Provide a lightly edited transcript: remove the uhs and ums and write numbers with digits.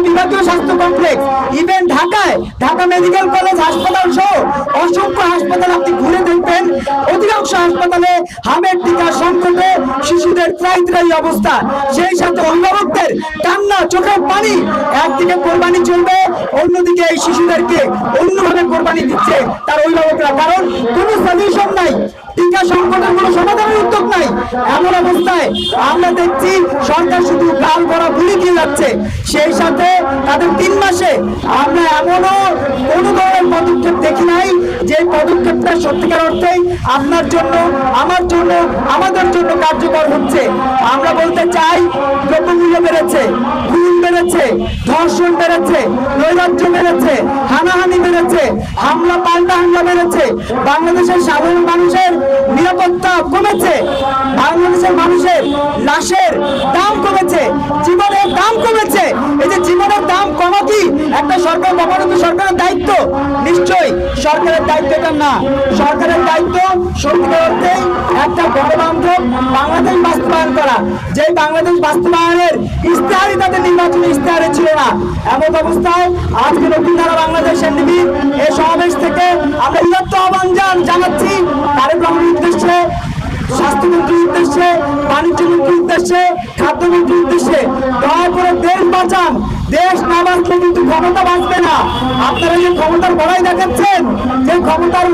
বিভাগীয় স্বাস্থ্য complex, even Dhaka medical college হাসপাতাল সহ অসংখ্য হাসপাতাল আপনি ঘুরে দেখবেন, অধিকাংশ হাসপাতালে হামের টিকার সংকটে শিশুদের ত্রাহি অবস্থা, সেই সাথে অভিভাবকদের কান্না, চোখের পানি। একদিকে কোরবানি চলবে, অন্যদিকে এই শিশুদেরকে অন্যভাবে কোরবানি দিচ্ছে তার অভিভাবকরা, কারণ কোনো সলিউশন নাই, টিকা সংকটের কোনো সমাধানের উদ্যোগ নাই। এমন অবস্থায় আমরা দেখছি সরকার শুধু গাল ভরা বুলি দিয়ে যাচ্ছে। সেই সাথে তাদের 3 মাসে আমরা এমনও কোনো ধরনের পদক্ষেপ দেখি নাই যে পদক্ষেপটা সত্যিকার অর্থেই আপনার জন্য, আমার জন্য, আমাদের জন্য কার্যকর হচ্ছে। আমরা বলতে চাই, দ্রব্যমূল্য বেড়েছে, খুন বেড়েছে, ধর্ষণ বেড়েছে, নৈরাজ্য বেড়েছে, হানাহানি বেড়েছে, হামলা পাল্টা হামলা বেড়েছে, বাংলাদেশের সাধারণ মানুষের নিরাপত্তা কমেছে, বাংলাদেশের মানুষের লাশের দাম কমেছে, জীবনের দাম কমেছে। এই যে জীবনের দাম কমা কি একটা সরকার, অবনতি সরকারের দায়িত্ব? নিশ্চয়ই সরকারের দায়িত্ব এটা না। সরকারের দায়িত্ব সত্যিকার অর্থেই একটা গণবান্ধব বাংলাদেশ বাস্তবায়ন করা, যে বাংলাদেশ বাস্তবায়নের ইশতেহারই তাদের নির্বাচনী ইশতেহারে ছিল না। এমন অবস্থায় আজকে নতুন ধারা বাংলাদেশ এনডিবি এই সমাবেশ থেকে আমরা উদাত্ত আহ্বান জানাচ্ছি তারেক রহমানের উদ্দেশ্যে, স্বাস্থ্যমন্ত্রীর উদ্দেশ্যে, বাণিজ্য মন্ত্রীর উদ্দেশ্যে, খাদ্যমন্ত্রীর উদ্দেশ্যে, দয়া করে দেশ বাঁচান। দেশ না বাঁচলে কিন্তু ক্ষমতা বাঁচবে না। আপনারা যে ক্ষমতার বড়াই দেখাচ্ছেন, যে ক্ষমতার